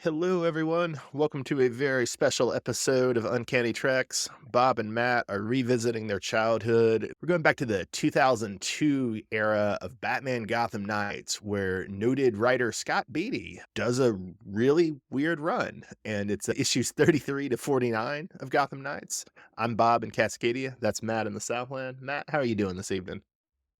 Hello, everyone. Welcome to a very special episode of Uncanny Treks. Bob and Matt are revisiting their childhood. We're going back to the 2002 era of Batman Gotham Knights, where noted writer Scott Beatty does a really weird run. And it's issues 33 to 49 of Gotham Knights. I'm Bob in Cascadia. That's Matt in the Southland. Matt, how are you doing this evening?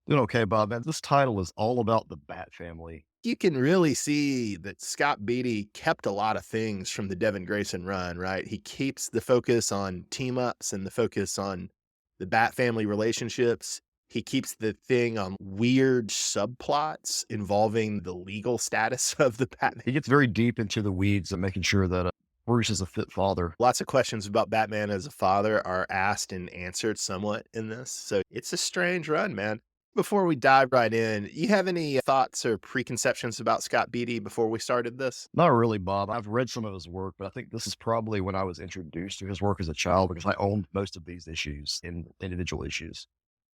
Doing okay, Bob, man. This title is all about the Bat family. You can really see that Scott Beatty kept a lot of things from the Devin Grayson run, right? He keeps the focus on team ups and the focus on the Bat family relationships. He keeps the thing on weird subplots involving the legal status of the Batman. He gets very deep into the weeds of making sure that Bruce is a fit father. Lots of questions about Batman as a father are asked and answered somewhat in this. So it's a strange run, man. Before we dive right in, you have any thoughts or preconceptions about Scott Beatty before we started this? Not really, Bob. I've read some of his work, but I think this is probably when I was introduced to his work as a child because I owned most of these issues in individual issues.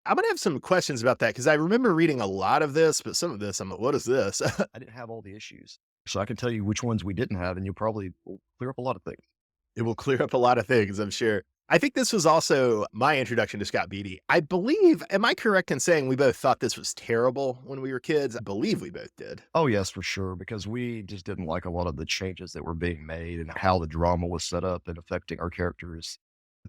I'm gonna have some questions about that because I remember reading a lot of this, but some of this, I'm like, what is this? I didn't have all the issues. So I can tell you which ones we didn't have, and you'll probably will clear up a lot of things. It will clear up a lot of things, I'm sure. I think this was also my introduction to Scott Beatty. I believe, am I correct in saying we both thought this was terrible when we were kids? I believe we both did. Oh, yes, for sure, because we just didn't like a lot of the changes that were being made and how the drama was set up and affecting our characters.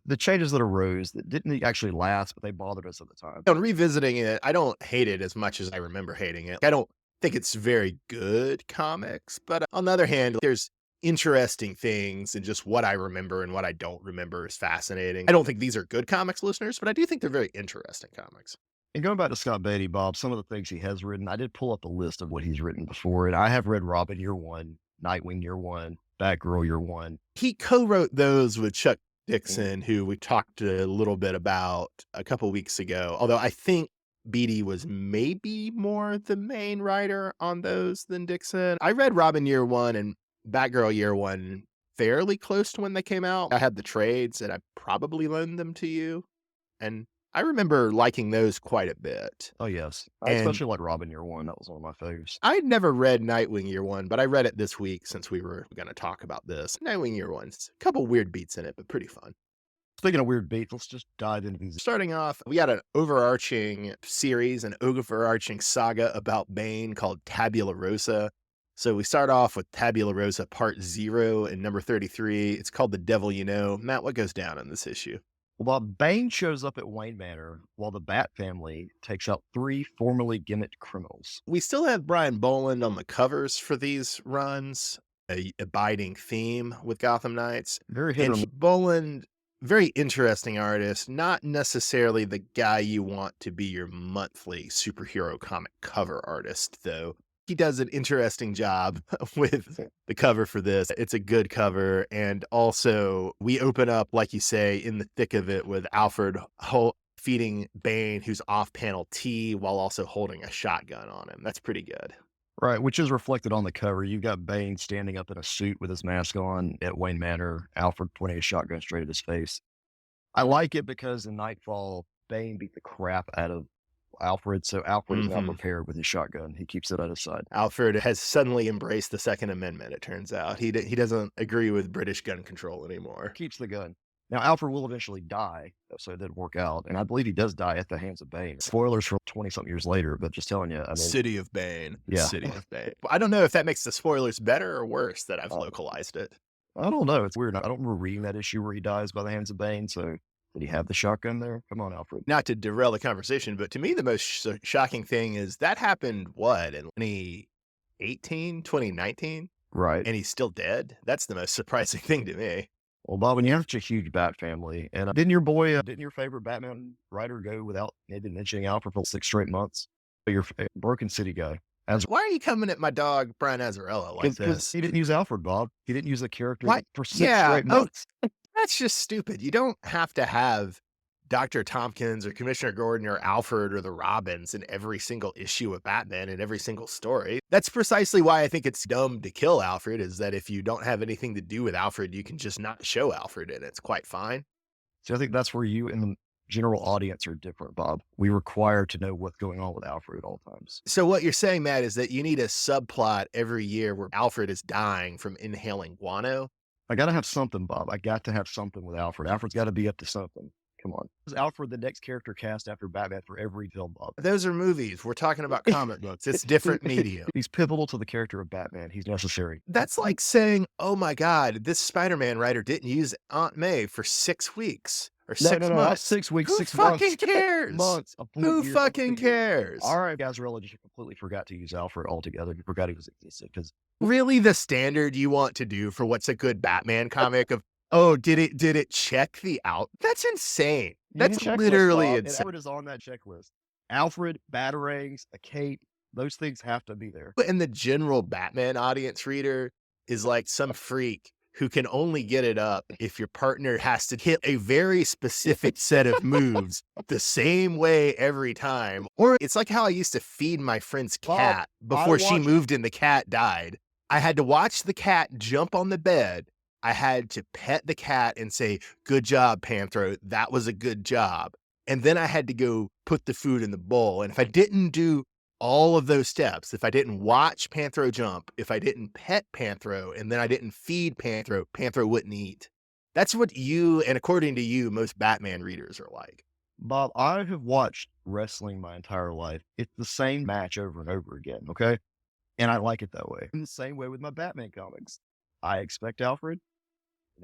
The changes that arose that didn't actually last, but they bothered us at the time. On revisiting it, I don't hate it as much as I remember hating it. I don't think it's very good comics, but on the other hand, there's interesting things and just what I remember and what I don't remember is fascinating. I don't think these are good comics, listeners, but I do think they're very interesting comics. And going back to Scott Beatty, Bob, some of the things he has written, I did pull up a list of what he's written before, and I have read Robin Year One, Nightwing Year One, Batgirl Year One. He co-wrote those with Chuck Mm. Dixon, who we talked a little bit about a couple weeks ago. Although I think Beatty was maybe more the main writer on those than Dixon. I read Robin Year One and Batgirl Year One fairly close to when they came out. I had the trades and I probably loaned them to you. And I remember liking those quite a bit. Oh, yes. I And especially like Robin Year One. That was one of my favorites. I'd never read Nightwing Year One, but I read it this week since we were going to talk about this. Nightwing Year One's a couple weird beats in it, but pretty fun. Speaking of weird beats, let's just dive into these. Starting off, we got an overarching series, an overarching saga about Bane called Tabula Rosa. So we start off with Tabula Rosa Part Zero and number 33. It's called The Devil You Know. Matt, what goes down in this issue? Well, Bob, Bane shows up at Wayne Manor while the Bat family takes out three formerly gimmicked criminals. We still have Brian Boland on the covers for these runs, a abiding theme with Gotham Knights. Very hit And or Boland, very interesting artist, not necessarily the guy you want to be your monthly superhero comic cover artist, though. He does an interesting job with the cover for this. It's a good cover. And also, we open up, like you say, in the thick of it with Alfred feeding Bane, who's off panel T, while also holding a shotgun on him. That's pretty good. right, which is reflected on the cover. You've got Bane standing up in a suit with his mask on at Wayne Manor, Alfred pointing a shotgun straight at his face. I like it because in Nightfall, Bane beat the crap out of Alfred, so Alfred is not Mhm. prepared with his shotgun. He keeps it at his side. Alfred has suddenly embraced the Second Amendment, it turns out. He doesn't agree with British gun control anymore. Keeps the gun. Now, Alfred will eventually die, so it didn't work out, and I believe he does die at the hands of Bane. Spoilers for 20-something years later, but just telling you, I mean, City of Bane. yeah. City of Bane. I don't know if that makes the spoilers better or worse that I've Uh, localized it. I don't know, it's weird. I don't remember reading that issue where he dies by the hands of Bane, so did he have the shotgun there? Come on, Alfred. Not to derail the conversation, but to me, the most shocking thing is that happened, what, in 2018, 2019? Right. And he's still dead? That's the most surprising thing to me. Well, Bob, when you have such a huge Bat family, and didn't your favorite Batman writer go without maybe mentioning Alfred for 6 straight months? Your Broken City guy, as Why are you coming at my dog, Brian Azzarello, like because this? he didn't use Alfred, Bob. He didn't use a character What? for 6 Yeah. straight Oh, months. that's just stupid. You don't have to have Dr. Tompkins or Commissioner Gordon or Alfred or the Robins in every single issue of Batman in every single story. That's precisely why I think it's dumb to kill Alfred, is that if you don't have anything to do with Alfred, you can just not show Alfred and it's quite fine. So I think that's where you and general audience are different, Bob. We require to know what's going on with Alfred at all times. So what you're saying, Matt, is that you need a subplot every year where Alfred is dying from inhaling guano? I gotta have something, Bob. I got to have something with Alfred. Alfred's got to be up to something. Come on. Is Alfred the next character cast after Batman for every film, Bob? Those are movies. We're talking about comic books. It's different medium. He's pivotal to the character of Batman. He's necessary. That's like saying, "Oh my god, this Spider-Man writer didn't use Aunt May for 6 weeks or No, no, 6 no, not months." 6 weeks, Who 6 months. fucking cares? Months, a full Who year, fucking almost a year. cares? All right, Gazarella just completely forgot to use Alfred altogether. He forgot he was existed because Really the standard you want to do for what's a good Batman comic of, "Oh, did it check the out?" That's insane. That's literally and insane. Alfred is on that checklist. Alfred, batarangs, a cape, those things have to be there. And the general Batman audience reader is like some freak who can only get it up if your partner has to hit a very specific set of moves the same way every time. Or it's like how I used to feed my friend's Bob, cat I before she watched moved and the cat died. I had to watch the cat jump on the bed. I had to pet the cat and say, "Good job, Panthro. That was a good job." And then I had to go put the food in the bowl. And if I didn't do all of those steps, if I didn't watch Panthro jump, if I didn't pet Panthro, and then I didn't feed Panthro, Panthro wouldn't eat. That's what you, and according to you, most Batman readers are like. Bob, I have watched wrestling my entire life. It's the same match over and over again, okay? And I like it that way. In the same way with my Batman comics. I expect Alfred.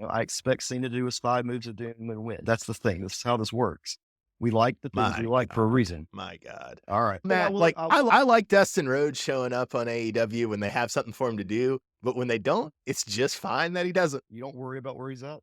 I expect Cena to do his 5 moves of doom and win. That's the thing. This is how this works. We like the things My we like for a God. reason. My God. All right. Matt, like I like Dustin Rhodes showing up on AEW when they have something for him to do, but when they don't, it's just fine that he doesn't. You don't worry about where he's at.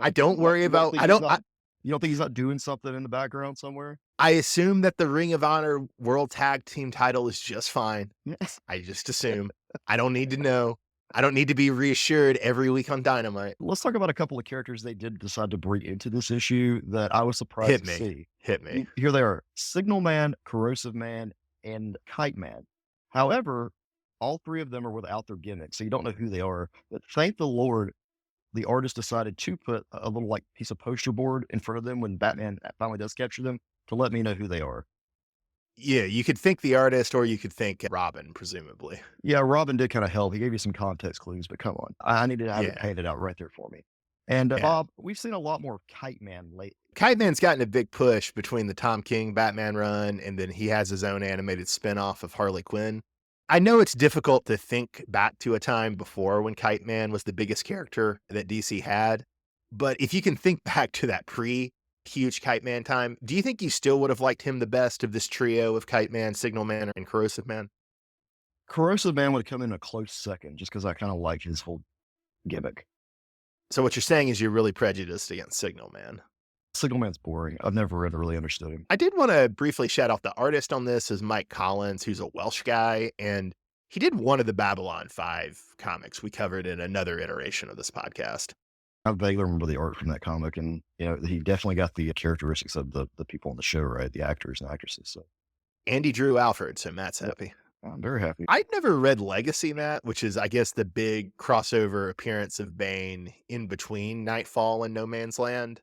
I don't worry about You don't think he's not doing something in the background somewhere? I assume that the Ring of Honor World Tag Team title is just fine. Yes. I just assume. I don't need to know. I don't need to be reassured every week on Dynamite. Let's talk about a couple of characters they did decide to bring into this issue that I was surprised Hit to me. see. Hit me. Here they are: Signal Man, Corrosive Man, and Kite Man. However, all 3 of them are without their gimmicks, so you don't know who they are. But thank the Lord, the artist decided to put a little like piece of poster board in front of them when Batman finally does capture them to let me know who they are. Yeah, you could think the artist or you could think Robin, presumably. Yeah, Robin did kind of help. He gave you some context clues, but come on, I needed to have it Yeah. painted out right there for me. And Yeah. Bob, we've seen a lot more Kite Man lately. Kite Man's gotten a big push between the Tom King Batman run and then he has his own animated spinoff of Harley Quinn. I know it's difficult to think back to a time before when Kite Man was the biggest character that DC had, but if you can think back to that huge Kite Man time, do you think you still would have liked him the best of this trio of Kite Man, Signal Man, and Corrosive Man? Corrosive Man would have come in a close second just because I kind of like his whole gimmick. So what you're saying is you're really prejudiced against Signal Man. Signal Man's boring. I've never really understood him. I did want to briefly shout out the artist on this is Mike Collins, who's a Welsh guy, and he did one of the Babylon 5 comics we covered in another iteration of this podcast. I vaguely remember the art from that comic, and he definitely got the characteristics of the people on the show, right? The actors and actresses. So Andy drew Alfred, so Matt's happy. I'm very happy. I'd never read Legacy, Matt, which is, I guess, the big crossover appearance of Bane in between Nightfall and No Man's Land.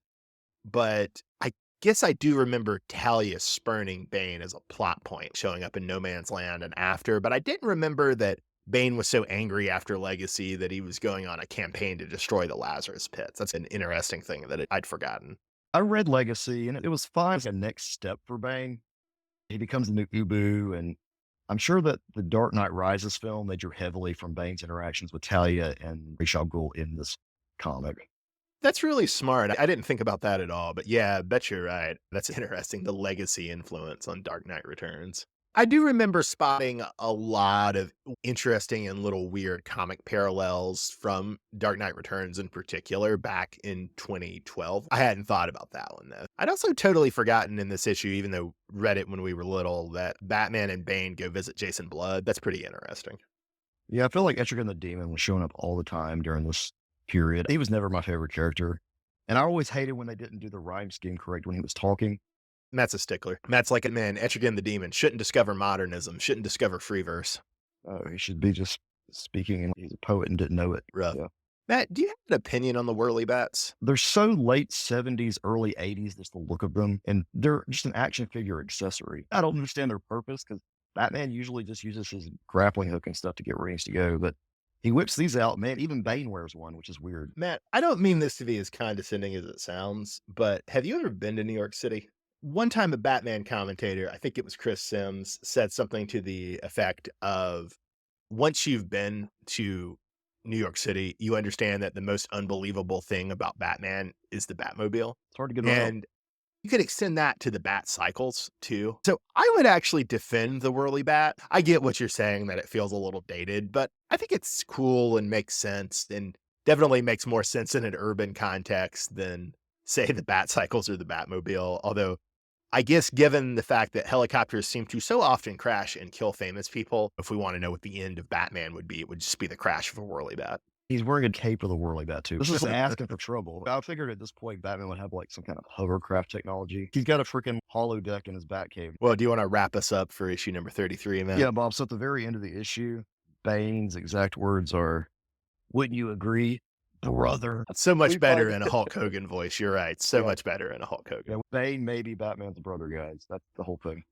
But I guess I do remember Talia spurning Bane as a plot point showing up in No Man's Land and after, but I didn't remember that Bane was so angry after Legacy that he was going on a campaign to destroy the Lazarus Pits. That's an interesting thing that I'd forgotten. I read Legacy, and it was fine as a next step for Bane. He becomes the new Ubu, and I'm sure that the Dark Knight Rises film, they drew heavily from Bane's interactions with Talia and Ra's al Ghul in this comic. That's really smart. I didn't think about that at all, but yeah, I bet you're right. That's interesting, the Legacy influence on Dark Knight Returns. I do remember spotting a lot of interesting and little weird comic parallels from Dark Knight Returns in particular back in 2012. I hadn't thought about that one though. I'd also totally forgotten in this issue, even though read it when we were little, that Batman and Bane go visit Jason Blood. That's pretty interesting. Yeah, I feel like Etrigan the Demon was showing up all the time during this period. He was never my favorite character. And I always hated when they didn't do the rhyme scheme correct when he was talking. Matt's a stickler. Matt's like, man, Etrigan the Demon shouldn't discover modernism, shouldn't discover free verse. He should be just speaking, and he's a poet and didn't know it. Rough. Yeah. Matt, do you have an opinion on the whirly bats? They're so late 70s, early 80s, just the look of them, and they're just an action figure accessory. I don't understand their purpose because Batman usually just uses his grappling hook and stuff to get rings to go, but he whips these out, man. Even Bane wears one, which is weird. Matt, I don't mean this to be as condescending as it sounds, but have you ever been to New York City? One time, a Batman commentator, I think it was Chris Sims, said something to the effect of once you've been to New York City, you understand that the most unbelievable thing about Batman is the Batmobile. It's hard to get around. And you could extend that to the bat cycles too. So I would actually defend the whirly bat. I get what you're saying that it feels a little dated, but I think it's cool and makes sense and definitely makes more sense in an urban context than say the bat cycles or the Batmobile. Although I guess given the fact that helicopters seem to so often crash and kill famous people, if we want to know what the end of Batman would be, it would just be the crash of a whirly bat. He's wearing a cape with a whirly bat too. This is asking for trouble. I figured at this point Batman would have like some kind of hovercraft technology. He's got a freaking hollow deck in his bat cave. Well, do you want to wrap us up for issue number 33, man? Yeah, Bob. So at the very end of the issue, Bane's exact words are, "Wouldn't you agree, brother?" So much We better find in a Hulk Hogan voice. You're right. So Yeah. much better in a Hulk Hogan. Yeah, Bane may be Batman's brother, guys. That's the whole thing.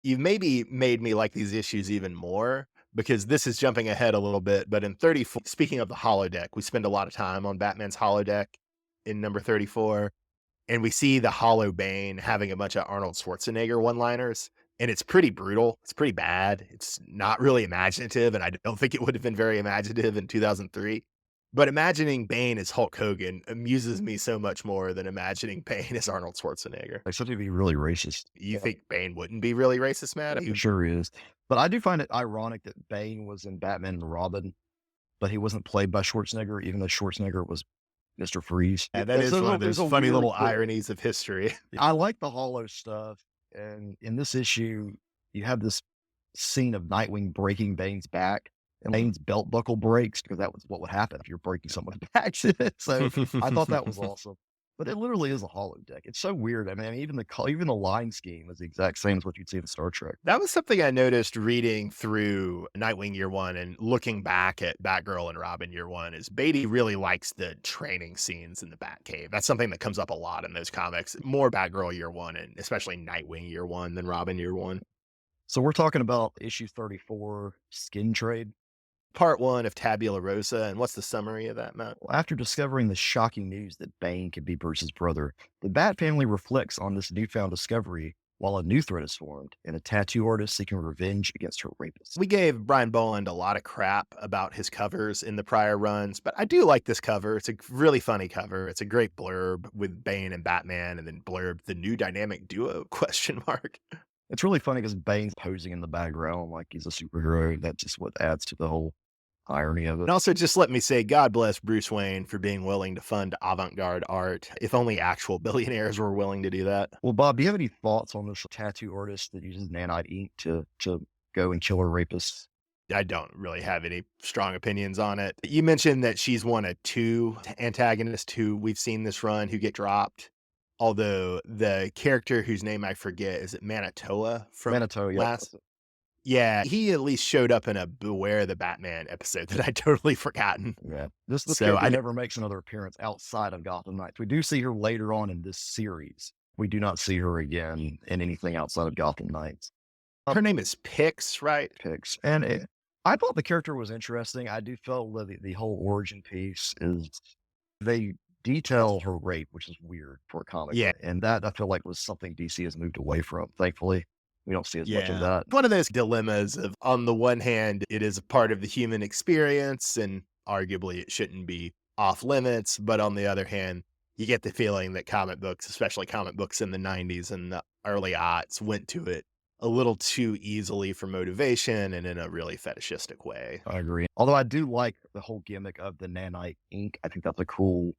You've maybe made me like these issues even more because this is jumping ahead a little bit. But in 34, speaking of the holodeck, we spend a lot of time on Batman's holodeck in number 34. And we see the Hollow Bane having a bunch of Arnold Schwarzenegger one-liners, and it's pretty brutal. It's pretty bad. It's not really imaginative, and I don't think it would have been very imaginative in 2003. But imagining Bane as Hulk Hogan amuses me so much more than imagining Bane as Arnold Schwarzenegger. Like something to be really racist. You Yeah. think Bane wouldn't be really racist, Matt? It sure is. But I do find it ironic that Bane was in Batman and Robin, but he wasn't played by Schwarzenegger, even though Schwarzenegger was Mr. Freeze. Yeah, that is one of those funny little ironies of history. I like the hollow stuff. And in this issue, you have this scene of Nightwing breaking Bane's back, and Bane's belt buckle breaks because that was what would happen if you're breaking someone's back. So I thought that was awesome. But it literally is a hollow deck. It's so weird. I mean, even the line scheme is the exact same as what you'd see in Star Trek. That was something I noticed reading through Nightwing Year One and looking back at Batgirl and Robin Year One is Beatty really likes the training scenes in the Batcave. That's something that comes up a lot in those comics. More Batgirl Year One and especially Nightwing Year One than Robin Year One. So we're talking about issue 34, Skin Trade. Part one of Tabula Rosa. And what's the summary of that, Matt? Well, after discovering the shocking news that Bane could be Bruce's brother, the Bat family reflects on this newfound discovery while a new threat is formed and a tattoo artist seeking revenge against her rapist. We gave Brian Boland a lot of crap about his covers in the prior runs, but I do like this cover. It's a really funny cover. It's a great blurb with Bane and Batman and then blurb the new dynamic duo question mark. It's really funny because Bane's posing in the background like he's a superhero. That's just what adds to the whole irony of it. And also, just let me say, God bless Bruce Wayne for being willing to fund avant-garde art. If only actual billionaires were willing to do that. Well, Bob, do you have any thoughts on this tattoo artist that uses nanite ink to go and kill her rapists? I don't really have any strong opinions on it. You mentioned that she's one of two antagonists who we've seen this run who get dropped. Although the character whose name I forget, is it Manitoa from Manitou, yeah. last? Yeah, he at least showed up in a Beware the Batman episode that I'd totally forgotten. Yeah. This So character I never makes another appearance outside of Gotham Knights. We do see her later on in this series. We do not see her again in anything outside of Gotham Knights. Her name is Pix, right? Picks. And I thought the character was interesting. I do feel that the whole origin piece is they detail her rape, which is weird for a comic. Yeah. And that I feel like was something DC has moved away from. Thankfully, we don't see as much of that. One of those dilemmas of, on the one hand, it is a part of the human experience and arguably it shouldn't be off limits. But on the other hand, you get the feeling that comic books, especially comic books in the 90s and the early aughts, went to it a little too easily for motivation and in a really fetishistic way. I agree. Although I do like the whole gimmick of the nanite ink. I think that's a cool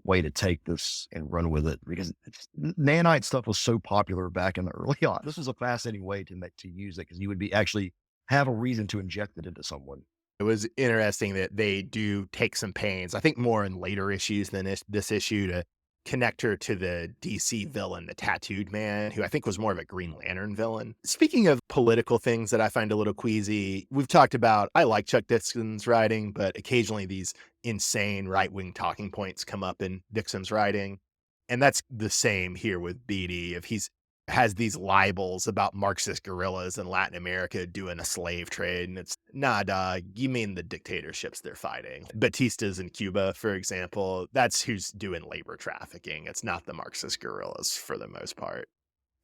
way to take this and run with it because nanite stuff was so popular back in the early on. This was a fascinating way to use it because you would be actually have a reason to inject it into someone. It was interesting that they do take some pains, I think more in later issues than this issue, to connector to the DC villain, the Tattooed Man, who I think was more of a Green Lantern villain. Speaking of political things that I find a little queasy, we've talked about I like Chuck Dixon's writing, but occasionally these insane right wing talking points come up in Dixon's writing. And that's the same here with Beatty. If he's has these libels about Marxist guerrillas in Latin America doing a slave trade. And it's, nah, dog, you mean the dictatorships they're fighting. Batista's in Cuba, for example, that's who's doing labor trafficking. It's not the Marxist guerrillas for the most part.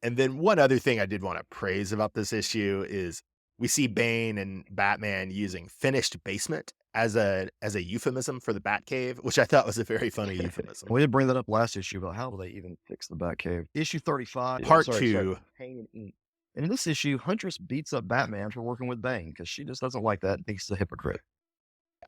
And then one other thing I did want to praise about this issue is we see Bane and Batman using finished basement as a euphemism for the Batcave, which I thought was a very funny euphemism. We did bring that up last issue about how do they even fix the Batcave. Issue 35. Part Sorry. 2. Pain and Ink. And in this issue, Huntress beats up Batman for working with Bane because she just doesn't like that. Thinks he's a hypocrite.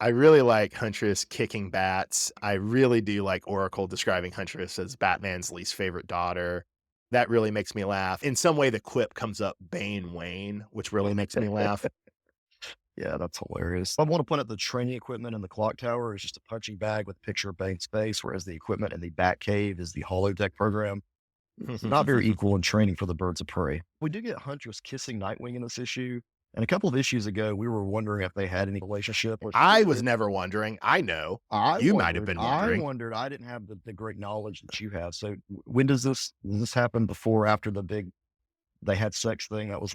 I really like Huntress kicking bats. I really do like Oracle describing Huntress as Batman's least favorite daughter. That really makes me laugh. In some way, the quip comes up Bane Wayne, which really makes me laugh. Yeah, that's hilarious. I want to point out the training equipment in the clock tower is just a punching bag with a picture of Bane's face, whereas the equipment in the Batcave is the holodeck program. It's not very equal in training for the birds of prey. We do get Huntress kissing Nightwing in this issue. And a couple of issues ago, we were wondering if they had any relationship. I was never wondering. I know. You might have been wondering. I wondered. I didn't have the great knowledge that you have. So when does this happen before, or after the big, they had sex thing? That was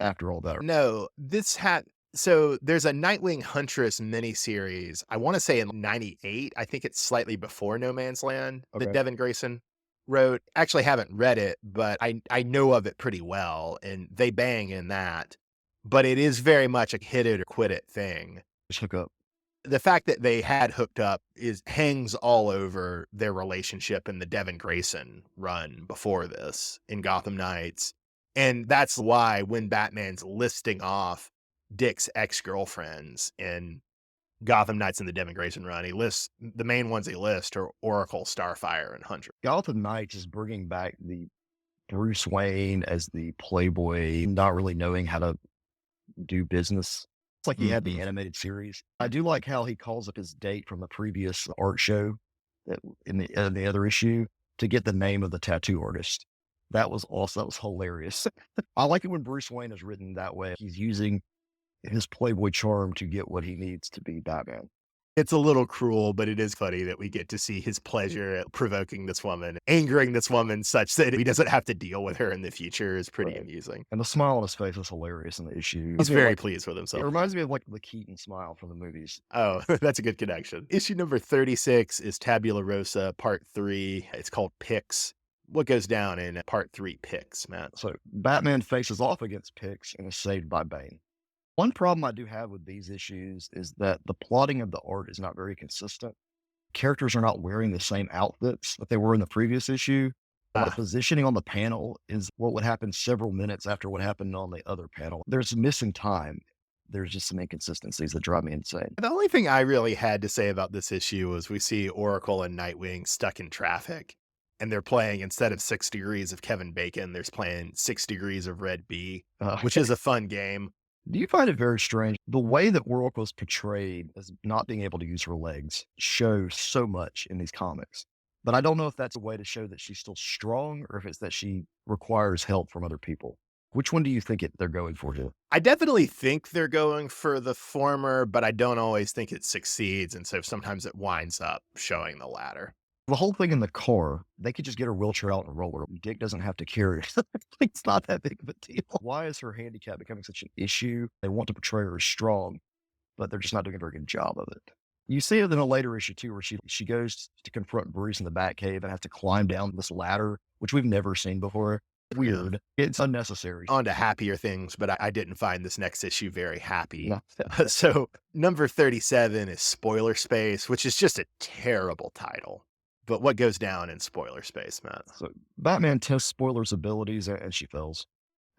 after all that. No, this had, so there's a Nightwing Huntress miniseries. I want to say in 98. I think it's slightly before No Man's Land that Okay. Devin Grayson wrote. Actually haven't read it, but I know of it pretty well, and they bang in that. But it is very much a hit it or quit it thing. Just hook up. The fact that they had hooked up hangs all over their relationship in the Devin Grayson run before this in Gotham Knights. And that's why when Batman's listing off Dick's ex-girlfriends in Gotham Knights in the Devin Grayson run, he lists the main ones he lists are Oracle, Starfire, and Hunter. Gotham Knights is bringing back the Bruce Wayne as the playboy, not really knowing how to do business. It's like he had the animated series. I do like how he calls up his date from the previous art show that in the other issue to get the name of the tattoo artist. That was awesome. That was hilarious. I like it when Bruce Wayne is written that way. He's using his playboy charm to get what he needs to be Batman. It's a little cruel, but it is funny that we get to see his pleasure at provoking this woman, angering this woman such that he doesn't have to deal with her in the future is pretty amusing. And the smile on his face is hilarious in the issue. He's very pleased with himself. It reminds me of like the Keaton smile from the movies. Oh, that's a good connection. Issue number 36 is Tabula Rosa, part 3. It's called Pix. What goes down in part 3 Pix, Matt? So Batman faces off against Pix and is saved by Bane. One problem I do have with these issues is that the plotting of the art is not very consistent. Characters are not wearing the same outfits that they were in the previous issue. The positioning on the panel is what would happen several minutes after what happened on the other panel. There's missing time. There's just some inconsistencies that drive me insane. The only thing I really had to say about this issue was we see Oracle and Nightwing stuck in traffic, and they're playing, instead of 6 degrees of Kevin Bacon, they're playing 6 degrees of Red Bee, which is a fun game. Do you find it very strange? The way that Oracle is portrayed as not being able to use her legs shows so much in these comics. But I don't know if that's a way to show that she's still strong or if it's that she requires help from other people. Which one do you think they're going for here? I definitely think they're going for the former, but I don't always think it succeeds. And so sometimes it winds up showing the latter. The whole thing in the car, they could just get her wheelchair out and roll her. Dick doesn't have to carry her. It's not that big of a deal. Why is her handicap becoming such an issue? They want to portray her as strong, but they're just not doing a very good job of it. You see it in a later issue too, where she goes to confront Bruce in the Batcave and has to climb down this ladder, which we've never seen before. Weird. It's unnecessary. On to happier things, but I didn't find this next issue very happy. No. So number 37 is Spoiler Space, which is just a terrible title. But what goes down in Spoiler Space, Matt? So Batman tests Spoiler's abilities and she fails.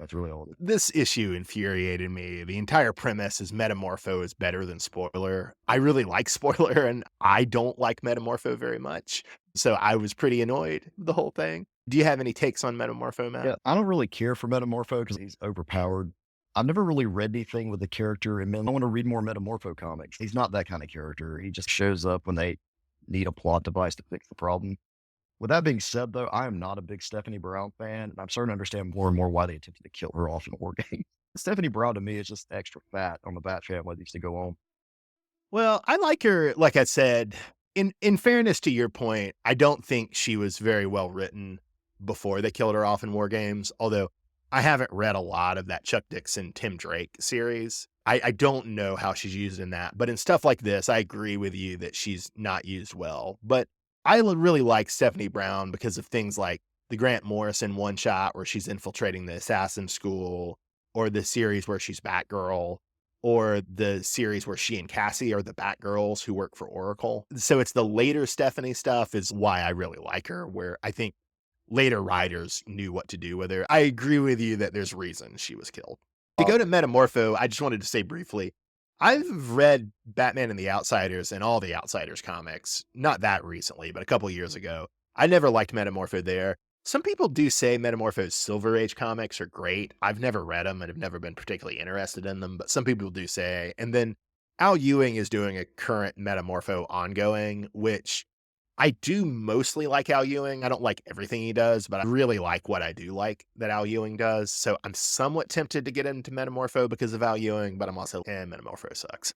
That's really all. This issue infuriated me. The entire premise is Metamorpho is better than Spoiler. I really like Spoiler, and I don't like Metamorpho very much. So I was pretty annoyed the whole thing. Do you have any takes on Metamorpho, Matt? Yeah, I don't really care for Metamorpho because he's overpowered. I've never really read anything with the character, and I want to read more Metamorpho comics. He's not that kind of character. He just shows up when they need a plot device to fix the problem. With that being said, though, I am not a big Stephanie Brown fan, and I'm starting to understand more and more why they attempted to kill her off in War Games. Stephanie Brown to me is just extra fat on the Bat family that used to go on. Well, I like her, like I said, in fairness to your point, I don't think she was very well written before they killed her off in War Games, although I haven't read a lot of that Chuck Dixon, Tim Drake series. I don't know how she's used in that, but in stuff like this, I agree with you that she's not used well. But really like Stephanie Brown because of things like the Grant Morrison one shot where she's infiltrating the assassin school, or the series where she's Batgirl, or the series where she and Cassie are the Batgirls who work for Oracle. So it's the later Stephanie stuff is why I really like her, where I think later writers knew what to do with her. I agree with you that there's reason she was killed. To go to Metamorpho, I just wanted to say briefly, I've read Batman and the Outsiders and all the Outsiders comics, not that recently, but a couple years ago. I never liked Metamorpho there. Some people do say Metamorpho's Silver Age comics are great. I've never read them and have never been particularly interested in them, but some people do say. And then Al Ewing is doing a current Metamorpho ongoing, which I do mostly like Al Ewing. I don't like everything he does, but I really like what I do like that Al Ewing does. So I'm somewhat tempted to get into Metamorpho because of Al Ewing, but I'm also, Metamorpho sucks.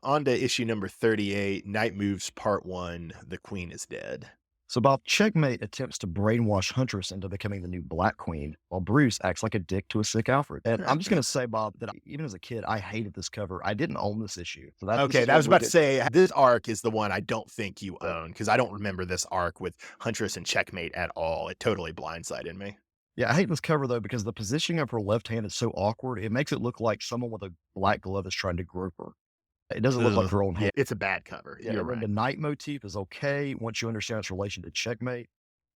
On to issue number 38, Night Moves Part 1, The Queen is Dead. So Bob, Checkmate attempts to brainwash Huntress into becoming the new Black Queen, while Bruce acts like a dick to a sick Alfred. And I'm just going to say, Bob, that even as a kid, I hated this cover. I didn't own this issue. So this Okay, is I what was we about to get. say, this arc is the one I don't think you own because I don't remember this arc with Huntress and Checkmate at all. It totally blindsided me. Yeah, I hate this cover though because the positioning of her left hand is so awkward. It makes it look like someone with a black glove is trying to grope her. It doesn't look like Ugh, her own yeah, hand. it's a bad cover. Yeah, You're and then right. the night motif is okay once you understand its relation to Checkmate.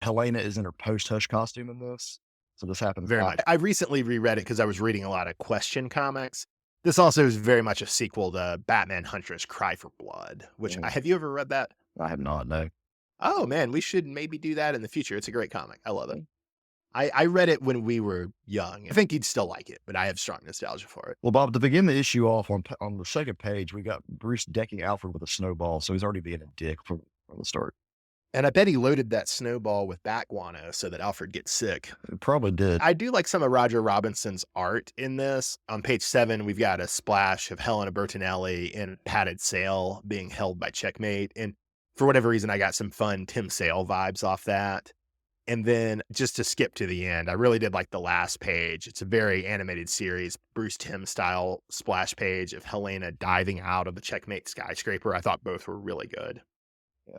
Helena is in her post-hush costume in this. So this happens. Very much. I recently reread it because I was reading a lot of Question comics. This also is very much a sequel to Batman Huntress Cry for Blood, which have you ever read that? I have not, no. Oh man, we should maybe do that in the future. It's a great comic. I love it. I read it when we were young. I think you'd still like it, but I have strong nostalgia for it. Well, Bob, to begin the issue off on the second page, we got Bruce decking Alfred with a snowball, so he's already being a dick from the start. And I bet he loaded that snowball with bat guano so that Alfred gets sick. It probably did. I do like some of Roger Robinson's art in this. On page 7, we've got a splash of Helena Bertinelli in a padded sail being held by Checkmate. And for whatever reason, I got some fun Tim Sale vibes off that. And then just to skip to the end, I really did like the last page. It's a very animated series, Bruce Timm style splash page of Helena diving out of the Checkmate skyscraper. I thought both were really good.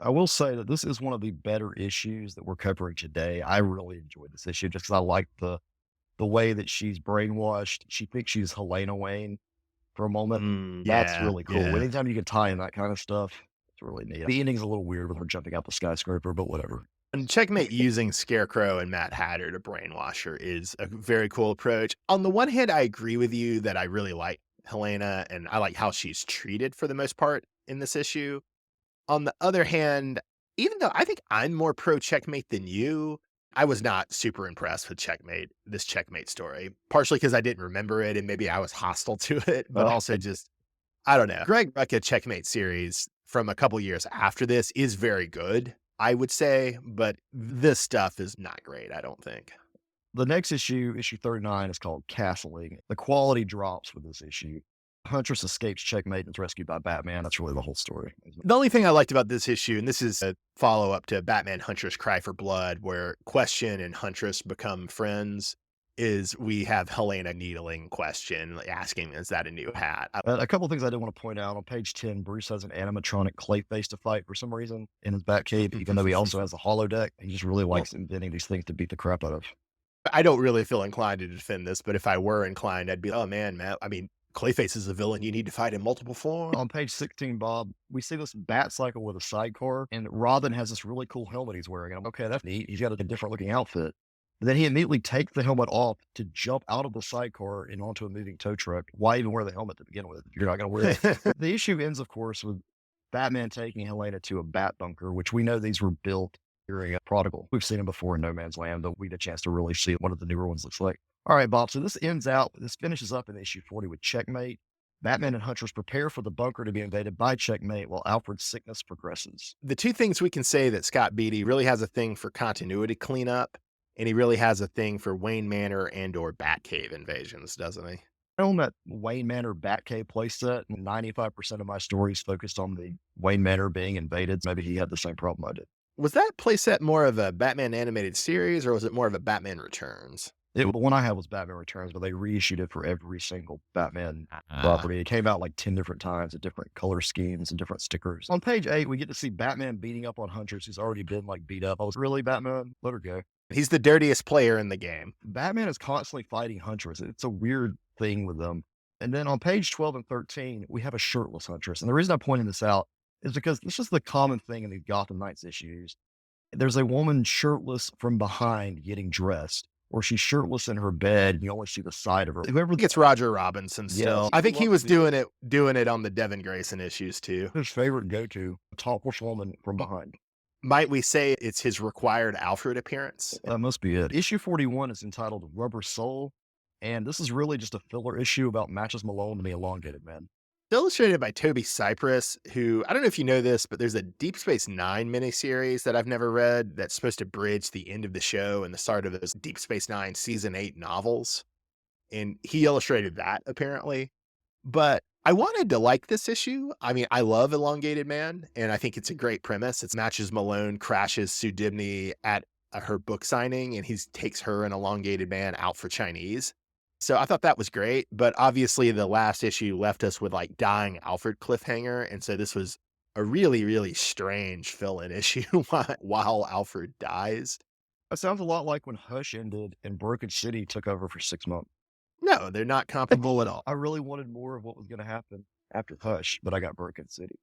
I will say that this is one of the better issues that we're covering today. I really enjoyed this issue just because I like the way that she's brainwashed. She thinks she's Helena Wayne for a moment. That's Yeah, really cool. yeah. Anytime you can tie in that kind of stuff, it's really neat. The ending's a little weird with her jumping out the skyscraper, but whatever. And Checkmate using Scarecrow and Mad Hatter to brainwash her is a very cool approach. On the one hand, I agree with you that I really like Helena and I like how she's treated for the most part in this issue. On the other hand, even though I think I'm more pro Checkmate than you, I was not super impressed with this Checkmate story, partially because I didn't remember it and maybe I was hostile to it, but also just, I don't know. Greg Rucka Checkmate series from a couple years after this is very good, I would say, but this stuff is not great, I don't think. The next issue, issue 39, is called Castling. The quality drops with this issue. Huntress escapes Checkmate and is rescued by Batman. That's really the whole story. The only thing I liked about this issue, and this is a follow up to Batman Huntress Cry for Blood, where Question and Huntress become friends, is we have Helena needling Question, like, asking, is that a new hat? A couple of things I did want to point out. On page 10, Bruce has an animatronic Clayface to fight for some reason in his Batcave, even though he also has a holodeck. He just really likes inventing these things to beat the crap out of. I don't really feel inclined to defend this, but if I were inclined, I'd be, oh man, Matt, I mean, Clayface is a villain you need to fight in multiple forms. On page 16, Bob, we see this bat cycle with a sidecar, and Robin has this really cool helmet he's wearing. And I'm okay, that's neat. He's got a different looking outfit. But then he immediately takes the helmet off to jump out of the sidecar and onto a moving tow truck. Why even wear the helmet to begin with? You're not going to wear it. The issue ends, of course, with Batman taking Helena to a bat bunker, which we know these were built during a Prodigal. We've seen them before in No Man's Land, but we get a chance to really see what one of the newer ones looks like. All right, Bob. So this finishes up in issue 40 with Checkmate. Batman and Huntress prepare for the bunker to be invaded by Checkmate while Alfred's sickness progresses. The two things we can say that Scott Beatty really has a thing for continuity cleanup, and he really has a thing for Wayne Manor and or Batcave invasions, doesn't he? I own that Wayne Manor Batcave playset, and 95% of my stories focused on the Wayne Manor being invaded. Maybe he had the same problem I did. Was that playset more of a Batman animated series or was it more of a Batman Returns? The one I had was Batman Returns, but they reissued it for every single Batman Ah. property. It came out like 10 different times with different color schemes and different stickers. On page 8, we get to see Batman beating up on Huntress, who's already been like beat up. I was really Batman, let her go. He's the dirtiest player in the game. Batman is constantly fighting Huntress. It's a weird thing with them. And then on page 12 and 13, we have a shirtless Huntress. And the reason I'm pointing this out is because this is the common thing in these Gotham Knights issues. There's a woman shirtless from behind getting dressed, or she's shirtless in her bed and you only see the side of her. Whoever I think it's Roger Robinson Yes, still. I he think he loves was to doing it on the Devin Grayson issues too. his favorite go-to, topless woman from behind. Might we say it's his required Alfred appearance? That must be it. Issue 41 is entitled Rubber Soul, and this is really just a filler issue about Matches Malone and the Elongated Man. Illustrated by Toby Cypress, who I don't know if you know this, but there's a Deep Space Nine miniseries that I've never read that's supposed to bridge the end of the show and the start of those Deep Space Nine season 8 novels. And he illustrated that apparently. But I wanted to like this issue. I mean, I love Elongated Man, and I think it's a great premise. It matches Malone crashes Sue Dibney at her book signing, and he takes her and Elongated Man out for Chinese. So I thought that was great, but obviously the last issue left us with like dying Alfred cliffhanger, and so this was a really, really strange fill-in issue while Alfred dies. That sounds a lot like when Hush ended and Broken City took over for 6 months. No, they're not comparable at all. I really wanted more of what was going to happen after Hush, but I got Broken City.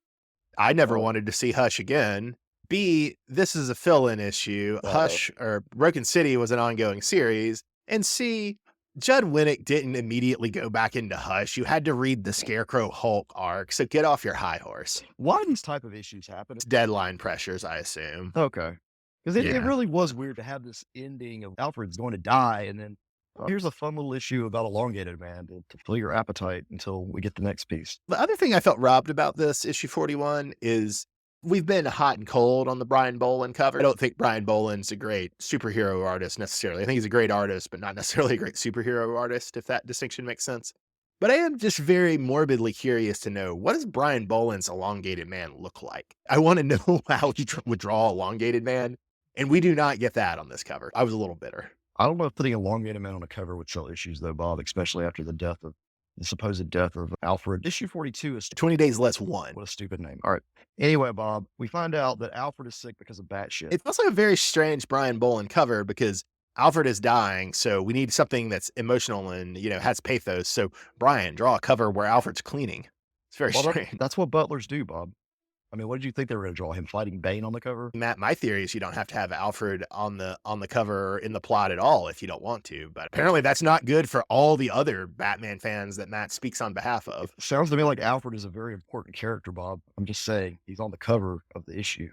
I never Oh, wanted to see Hush again. B, this is a fill-in issue. uh-oh. Hush or Broken City was an ongoing series. And C, Judd Winnick didn't immediately go back into Hush. You had to read the Scarecrow Hulk arc, so get off your high horse. Why do these type of issues happen? It's deadline pressures, I assume. Okay. Because it Yeah. really was weird to have this ending of Alfred's going to die, and then here's a fun little issue about Elongated Man to fill your appetite until we get the next piece. The other thing I felt robbed about this issue 41 is we've been hot and cold on the Brian Bolin cover. I don't think Brian Bolin's a great superhero artist necessarily. I think he's a great artist, but not necessarily a great superhero artist, if that distinction makes sense. But I am just very morbidly curious to know, what does Brian Bolin's Elongated Man look like? I want to know how he would draw Elongated Man, and we do not get that on this cover. I was a little bitter. I don't know if putting Elongated Man on a cover would sell issues, though, Bob, especially after the supposed death of Alfred. Issue 42 is 20 Days Less One. what a stupid name. All right. Anyway, Bob, we find out that Alfred is sick because of bat shit. It's also a very strange Brian Bolin cover because Alfred is dying, so we need something that's emotional and, has pathos. So, Brian, draw a cover where Alfred's cleaning. It's very Well, strange. that's what butlers do, Bob. I mean, what did you think they were going to draw? Him fighting Bane on the cover? Matt, my theory is you don't have to have Alfred on the cover or in the plot at all if you don't want to, but apparently that's not good for all the other Batman fans that Matt speaks on behalf of. Sounds to me like Alfred is a very important character, Bob. I'm just saying he's on the cover of the issue.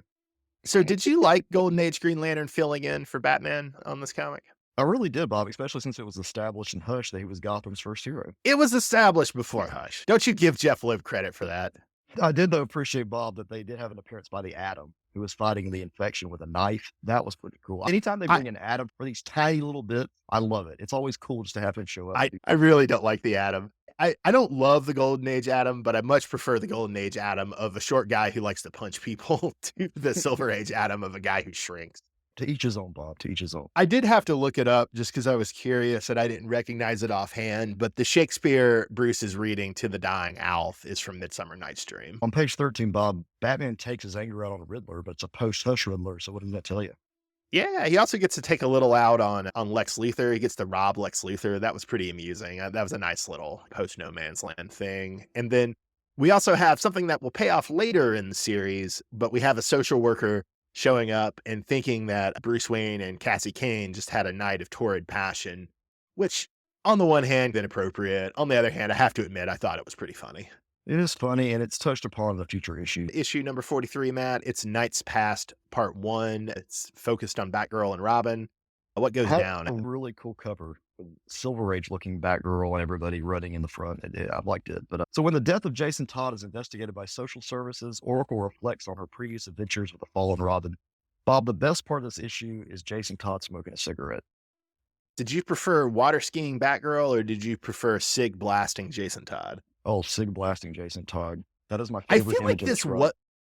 So, did you like Golden Age Green Lantern filling in for Batman on this comic? I really did, Bob, especially since it was established in Hush that he was Gotham's first hero. It was established before Hush. Don't you give Jeff Loeb credit for that? I did, though, appreciate, Bob, that they did have an appearance by the Atom, who was fighting the infection with a knife. That was pretty cool. Anytime they bring in Atom for these tiny little bits, I love it. It's always cool just to have him show up. I really don't like the Atom. I don't love the Golden Age Atom, but I much prefer the Golden Age Atom of a short guy who likes to punch people to the Silver Age Atom of a guy who shrinks. To each his own, Bob, to each his own. I did have to look it up just because I was curious and I didn't recognize it offhand, but the Shakespeare Bruce is reading to the dying Alf is from Midsummer Night's Dream. On page 13, Bob, Batman takes his anger out on a Riddler, but it's a post-Hush Riddler, so what does that tell you? Yeah, he also gets to take a little out on Lex Luthor. He gets to rob Lex Luthor. That was pretty amusing. That was a nice little post No Man's Land thing. And then we also have something that will pay off later in the series, but we have a social worker showing up and thinking that Bruce Wayne and Cassie Kane just had a night of torrid passion, which on the one hand, inappropriate. On the other hand, I have to admit, I thought it was pretty funny. It is funny, and it's touched upon in the future issue. Issue number 43, Matt, it's Nights Past Part 1. It's focused on Batgirl and Robin. What goes Had down? a really cool cover Silver Age looking Batgirl and everybody running in the front. I liked it. But so when the death of Jason Todd is investigated by social services, Oracle reflects on her previous adventures with the fallen Robin. Bob, the best part of this issue is Jason Todd smoking a cigarette. Did you prefer water skiing Batgirl or did you prefer Sig blasting Jason Todd? Oh, Sig blasting Jason Todd. That is my I favorite feel like image in this run.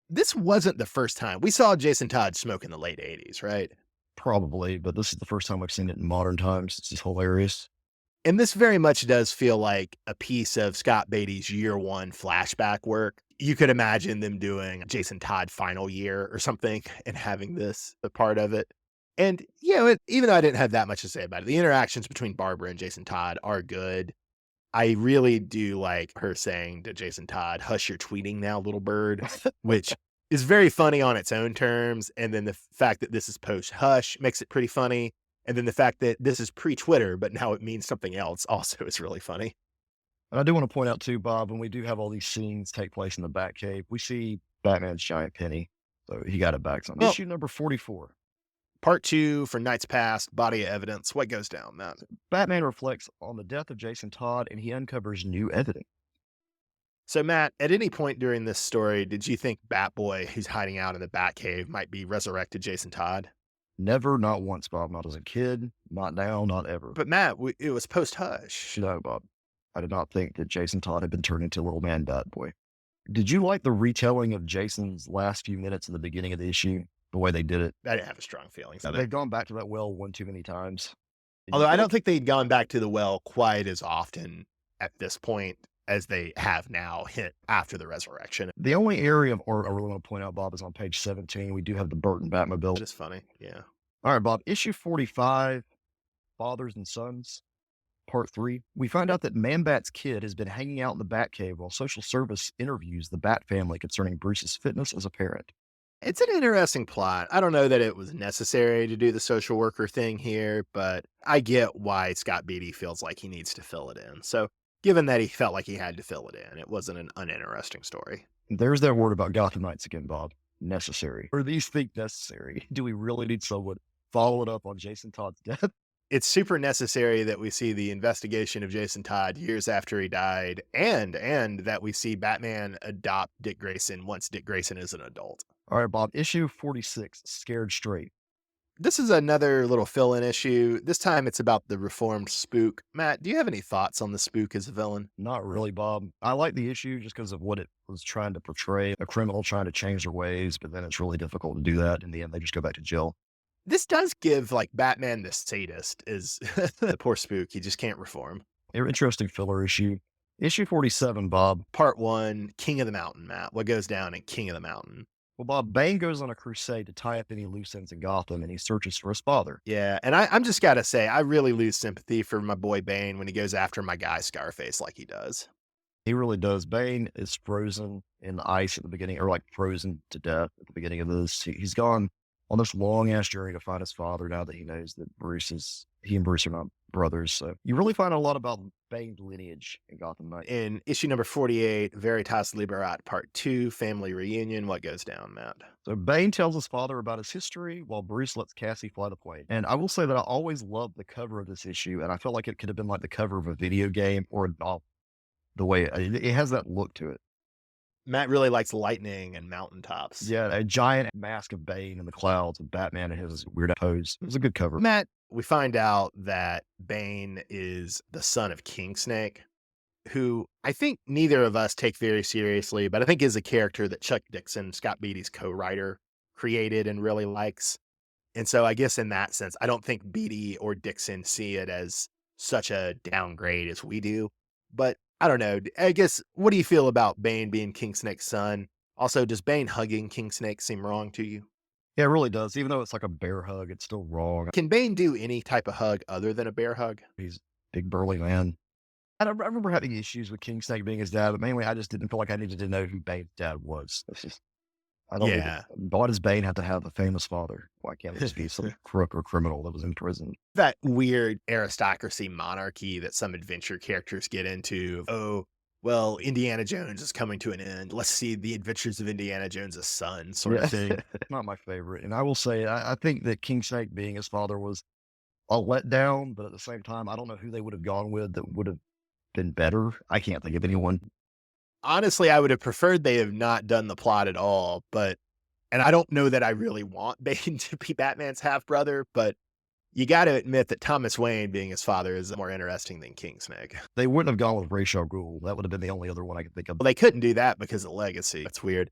this wasn't the first time. We saw Jason Todd smoke in the late 80s, right? Probably, but this is the first time I've seen it in modern times. It's just hilarious. And this very much does feel like a piece of Scott Beatty's year one flashback work. You could imagine them doing Jason Todd final year or something and having this a part of it. And, even though I didn't have that much to say about it, the interactions between Barbara and Jason Todd are good. I really do like her saying to Jason Todd, "Hush your tweeting now, little bird," which is very funny on its own terms. And then the fact that this is post Hush makes it pretty funny. And then the fact that this is pre-Twitter, but now it means something else also is really funny. And I do want to point out too, Bob, when we do have all these scenes take place in the Batcave, we see Batman's giant penny. So he got it back. So Well, issue number 44. part 2 for Nights Past, Body of Evidence. What goes down, Matt? Batman reflects on the death of Jason Todd and he uncovers new evidence. So, Matt, at any point during this story, did you think Batboy, who's hiding out in the Batcave, might be resurrected Jason Todd? Never, not once, Bob. Not as a kid, not now, not ever. But Matt, it was post Hush. No, Bob. I did not think that Jason Todd had been turned into little man Batboy. Did you like the retelling of Jason's last few minutes in the beginning of the issue? The way they did it? I didn't have strong feelings of They've it. gone back to that well one too many times. Did you Although I feel don't think they'd gone back to the well quite as often at this point as they have now hit after the resurrection. the only area of art I really want to point out, Bob, is on page 17. We do have the Burton Batmobile. It is funny. Yeah. All right, Bob, issue 45, Fathers and Sons, part 3. We find out that Man-Bat's kid has been hanging out in the Batcave while social service interviews the Bat family concerning Bruce's fitness as a parent. It's an interesting plot. I don't know that it was necessary to do the social worker thing here, but I get why Scott Beatty feels like he needs to fill it in. So, given that he felt like he had to fill it in, it wasn't an uninteresting story. There's that word about Gotham Knights again, Bob. Necessary. Or these think necessary? Do we really need someone following up on Jason Todd's death? It's super necessary that we see the investigation of Jason Todd years after he died, and that we see Batman adopt Dick Grayson once Dick Grayson is an adult. All right, Bob, issue 46, Scared Straight. This is another little fill-in issue. This time it's about the reformed Spook. Matt, do you have any thoughts on the Spook as a villain? Not really, Bob. I like the issue just because of what it was trying to portray, a criminal trying to change their ways, but then it's really difficult to do that. In the end, they just go back to jail. This does give like Batman the sadist is the poor Spook. He just can't reform. Interesting filler issue. Issue 47, Bob. Part 1, King of the Mountain, Matt. What goes down in King of the Mountain? Well, Bob, Bane goes on a crusade to tie up any loose ends in Gotham, and he searches for his father. Yeah, and I'm just gotta say, I really lose sympathy for my boy Bane when he goes after my guy Scarface like he does. He really does. Bane is frozen in the ice at the beginning, or like frozen to death at the beginning of this. He's gone on this long ass journey to find his father now that he knows that he and Bruce are not brothers. So you really find out a lot about Bane's lineage in Gotham Knight. In issue number 48, Veritas Liberat Part 2, Family Reunion, what goes down, Matt? So Bane tells his father about his history while Bruce lets Cassie fly the plane. And I will say that I always loved the cover of this issue, and I felt like it could have been like the cover of a video game or a novel. The way it has that look to it. Matt really likes lightning and mountaintops. Yeah, a giant mask of Bane in the clouds with Batman in his weird pose. It was a good cover. Matt, we find out that Bane is the son of King Snake, who I think neither of us take very seriously, but I think is a character that Chuck Dixon, Scott Beatty's co-writer, created and really likes. And so I guess in that sense, I don't think Beatty or Dixon see it as such a downgrade as we do. But I don't know. I guess, what do you feel about Bane being King Snake's son? Also, does Bane hugging King Snake seem wrong to you? Yeah, it really does. Even though it's like a bear hug, it's still wrong. Can Bane do any type of hug other than a bear hug? He's a big burly man. I remember having issues with King Snake being his dad, but mainly I just didn't feel like I needed to know who Bane's dad was. It's just, I don't Yeah. why does Bane have to have a famous father? Why can't it just be some crook or criminal that was in prison? That weird aristocracy monarchy that some adventure characters get into. Oh, well, Indiana Jones is coming to an end. Let's see the adventures of Indiana Jones' son, sort of thing. Not my favorite. And I will say, I think that King Snake being his father was a letdown, but at the same time, I don't know who they would have gone with that would have been better. I can't think of anyone. Honestly, I would have preferred they have not done the plot at all, but and I don't know that I really want Bane to be Batman's half brother, but you got to admit that Thomas Wayne being his father is more interesting than Kingsnake. They wouldn't have gone with Ra's al Ghul. That would have been the only other one I could think of. Well, they couldn't do that because of legacy. That's weird.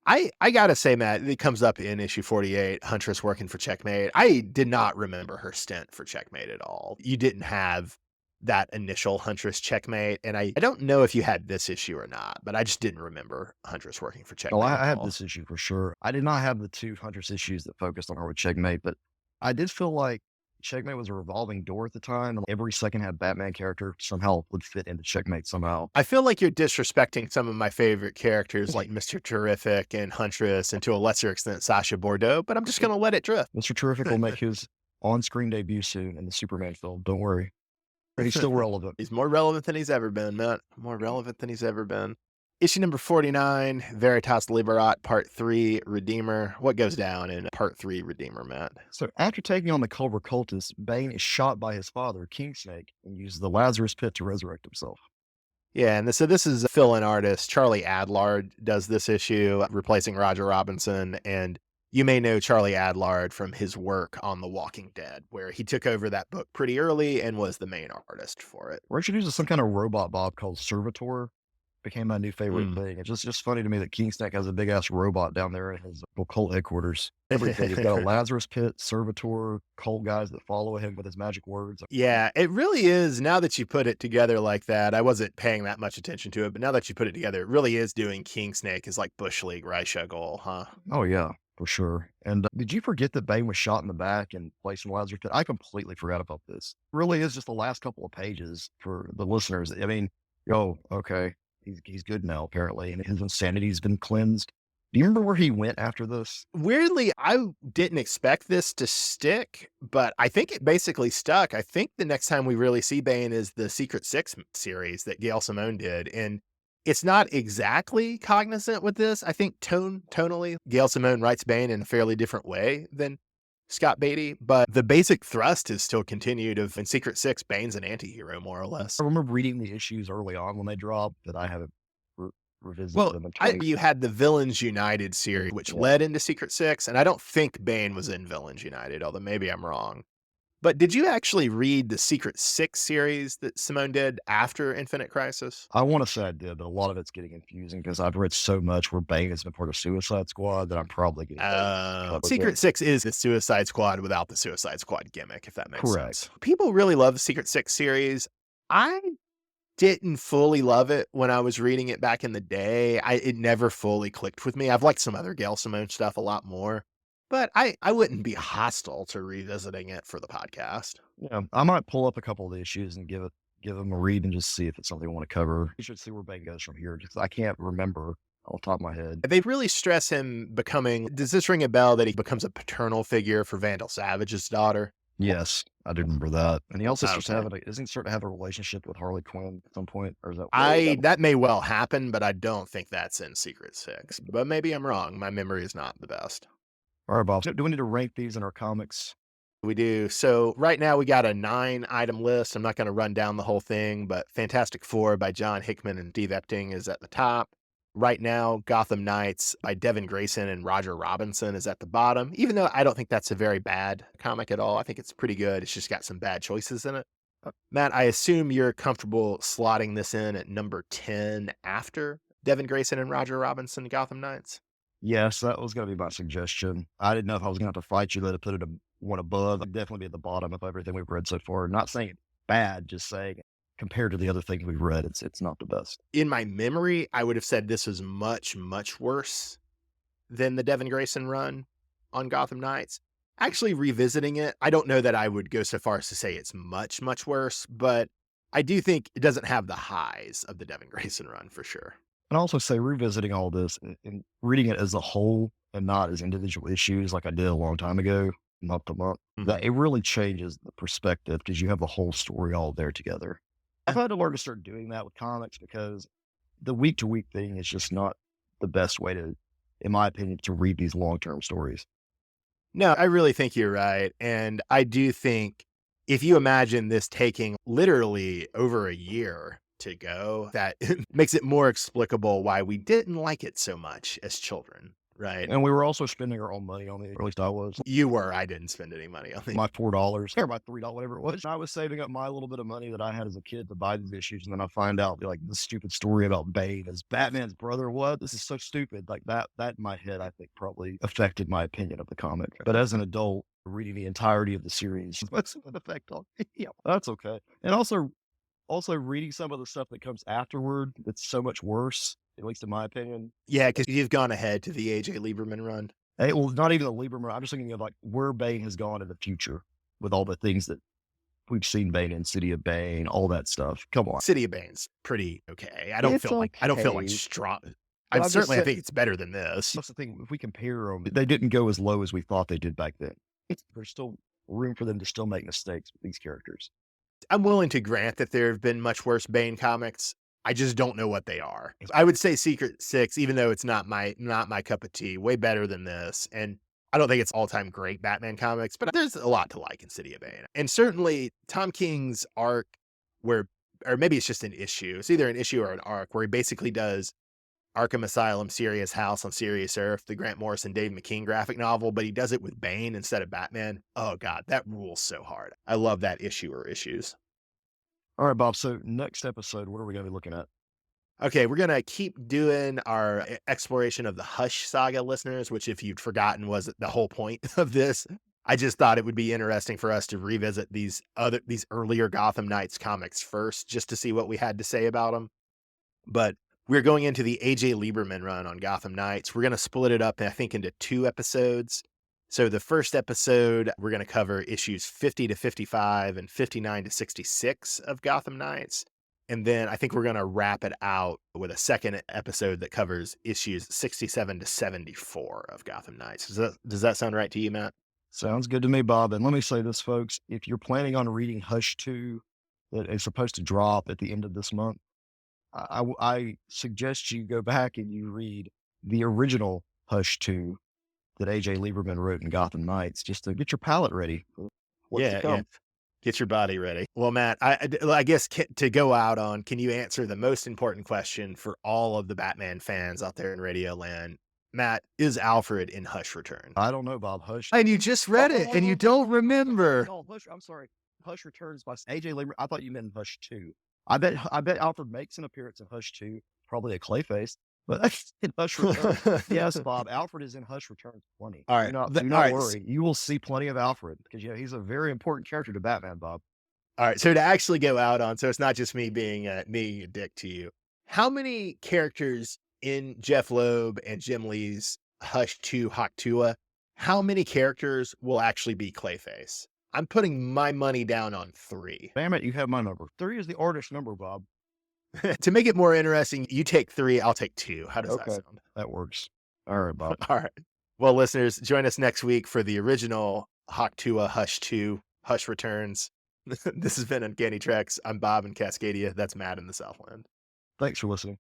I gotta say, Matt, it comes up in issue 48, Huntress working for Checkmate. I did not remember her stint for Checkmate at all. You didn't have that initial Huntress Checkmate, and I don't know if you had this issue or not, but I just didn't remember Huntress working for Oh, Checkmate I at have all. this issue for sure. I did not have the 200 issues that focused on her with Checkmate, but I did feel like Checkmate was a revolving door at the time, and every second-hand Batman character somehow would fit into Checkmate somehow. I feel like you're disrespecting some of my favorite characters like Mr. Terrific and Huntress, and to a lesser extent, Sasha Bordeaux, but I'm just gonna let it drift. Mr. Terrific will make his on-screen debut soon in the Superman film. Don't worry. But he's still relevant. He's more relevant than he's ever been, Matt. More relevant than he's ever been. Issue number 49, Veritas Liberat, Part 3, Redeemer. What goes down in Part 3, Redeemer, Matt? So after taking on the Culver cultists, Bane is shot by his father, Kingsnake, and uses the Lazarus Pit to resurrect himself. Yeah, and so this is a fill-in artist. Charlie Adlard does this issue, replacing Roger Robinson. And you may know Charlie Adlard from his work on The Walking Dead, where he took over that book pretty early and was the main artist for it. We're introduced to some kind of robot Bob called Servitor. Became my new favorite Mm. thing. It's just funny to me that Kingsnake has a big ass robot down there in his cult headquarters. Everything. He's got a Lazarus Pit, Servitor, cult guys that follow him with his magic words. Yeah, it really is. Now that you put it together like that, I wasn't paying that much attention to it, but now that you put it together, it really is doing King Snake as like Bush League Raisha goal, huh? Oh yeah, for sure. And did you forget that Bane was shot in the back and placed in Lazarus Pit? I completely forgot about this. Really is just the last couple of pages for the listeners. I mean, oh, okay. He's good now, apparently, and his insanity's been cleansed. Do you remember where he went after this? Weirdly, I didn't expect this to stick, but I think it basically stuck. I think the next time we really see Bane is the Secret Six series that Gail Simone did. And it's not exactly cognizant with this. I think tonally, Gail Simone writes Bane in a fairly different way than Scott Beatty, but the basic thrust is still continued of in Secret Six, Bane's an anti-hero, more or less. I remember reading the issues early on when they dropped, but I haven't revisited Well, them in you had the Villains United series, which yeah. led into Secret Six, and I don't think Bane was in Villains United, although maybe I'm wrong. But did you actually read the Secret Six series that Simone did after Infinite Crisis? I want to say I did, but a lot of it's getting confusing because I've read so much where Bane has been part of Suicide Squad that I'm probably getting Secret Six is the Suicide Squad without the Suicide Squad gimmick, if that makes Correct. sense. People really love the Secret Six series. I didn't fully love it when I was reading it back in the day. It never fully clicked with me. I've liked some other Gail Simone stuff a lot more, but I wouldn't be hostile to revisiting it for the podcast. Yeah, I might pull up a couple of the issues and give them a read and just see if it's something I want to cover. You should see where Bane goes from here because I can't remember off the top of my head. They really stress him becoming. Does this ring a bell that he becomes a paternal figure for Vandal Savage's daughter? Yes, I do remember that. And he also starts Okay. having isn't he starting to have a relationship with Harley Quinn at some point? Or is that That may well happen, but I don't think that's in Secret Six. But maybe I'm wrong. My memory is not the best. all right, Bob. So do we need to rank these in our comics? We do. So right now we got a 9-item list. I'm not going to run down the whole thing, but Fantastic Four by John Hickman and Steve Epting is at the top. Right now, Gotham Knights by Devin Grayson and Roger Robinson is at the bottom, even though I don't think that's a very bad comic at all. I think it's pretty good. It's just got some bad choices in it. Matt, I assume you're comfortable slotting this in at number 10 after Devin Grayson and Roger Robinson, Gotham Knights? Yes, that was going to be my suggestion. I didn't know if I was going to have to fight you though to put it one above. I'd definitely be at the bottom of everything we've read so far. Not saying it's bad, just saying compared to the other things we've read, it's not the best. In my memory, I would have said this was much, much worse than the Devin Grayson run on Gotham Knights. Actually, revisiting it, I don't know that I would go so far as to say it's much, much worse, but I do think it doesn't have the highs of the Devin Grayson run for sure. And also say revisiting all this and reading it as a whole and not as individual issues like I did a long time ago, month to month, that it really changes the perspective because you have the whole story all there together. I've had to learn to start doing that with comics because the week to week thing is just not the best way to, in my opinion, to read these long term stories. No, I really think you're right. And I do think if you imagine this taking literally over a year to go, that makes it more explicable why we didn't like it so much as children, right? And we were also spending our own money on it, or at least I was. You were, I didn't spend any money on it. My $4 or my $3, whatever it was. I was saving up my little bit of money that I had as a kid to buy these issues, and then I find out like the stupid story about Bane as Batman's brother. What? This is so stupid. Like that in my head, I think probably affected my opinion of the comic. But as an adult, reading the entirety of the series, what's an effect on me? Yeah, that's okay. And also reading some of the stuff that comes afterward, that's so much worse, at least in my opinion. Yeah, because you've gone ahead to the AJ Lieberman run. Well, not even the Lieberman. I'm just thinking of like where Bane has gone in the future with all the things that we've seen Bane in, City of Bane, all that stuff. Come on. City of Bane's pretty okay. It's I don't feel like okay. strong. But I'm I'm just certainly I saying, think it's better than this. that's the thing. If we compare them, they didn't go as low as we thought they did back then. There's still room for them to still make mistakes with these characters. I'm willing to grant that there have been much worse Bane comics. I just don't know what they are. I would say Secret Six, even though it's not my cup of tea, way better than this. And I don't think it's all-time great Batman comics, but there's a lot to like in City of Bane. And certainly Tom King's arc where or maybe it's just an issue. It's either an issue or an arc where he basically does Arkham Asylum, Serious House on Serious Earth, the Grant Morrison, Dave McKean graphic novel, but he does it with Bane instead of Batman. Oh god, that rules so hard. I love that issue or issues. All right, Bob. So next episode, what are we going to be looking at? Okay, we're gonna keep doing our exploration of the Hush saga, listeners, which if you'd forgotten was the whole point of this. I just thought it would be interesting for us to revisit these earlier Gotham Knights comics first, just to see what we had to say about them. But we're going into the AJ Lieberman run on Gotham Knights. We're going to split it up, I think, into 2 episodes. So the first episode, we're going to cover issues 50 to 55 and 59 to 66 of Gotham Knights. And then I think we're going to wrap it out with a second episode that covers issues 67 to 74 of Gotham Knights. Does that sound right to you, Matt? Sounds good to me, Bob. And let me say this, folks. If you're planning on reading Hush 2, that is supposed to drop at the end of this month, I suggest you go back and you read the original Hush 2 that AJ Lieberman wrote in Gotham Knights just to get your palate ready for what's to Yeah, yeah. come. Get your body ready. Well, Matt, I guess to go out on, can you answer the most important question for all of the Batman fans out there in Radio Land? Matt, is Alfred in Hush Return? I don't know, Bob. Hush. And you just Oh, read oh, it oh, and you oh, oh, don't remember. oh, Hush. I'm sorry. Hush Returns by AJ Lieberman. I thought you meant Hush 2. I bet Alfred makes an appearance in Hush 2, probably a Clayface, but that's in Hush Returns. Yes, Bob. Alfred is in Hush Returns plenty. All Do right. not do All not right. worry. You will see plenty of Alfred because he's a very important character to Batman, Bob. All right. So to actually go out on, so it's not just me being a dick to you. How many characters in Jeff Loeb and Jim Lee's Hush 2 Haktua, how many characters will actually be Clayface? I'm putting my money down on 3. Damn it, you have my number. 3 is the artist number, Bob. To make it more interesting, you take 3, I'll take 2. How does that Okay. sound? That works. All right, Bob. All right. Well, listeners, join us next week for the original Haktua Hush 2 Hush Returns. This has been Uncanny Treks. I'm Bob in Cascadia. That's Matt in the Southland. Thanks for listening.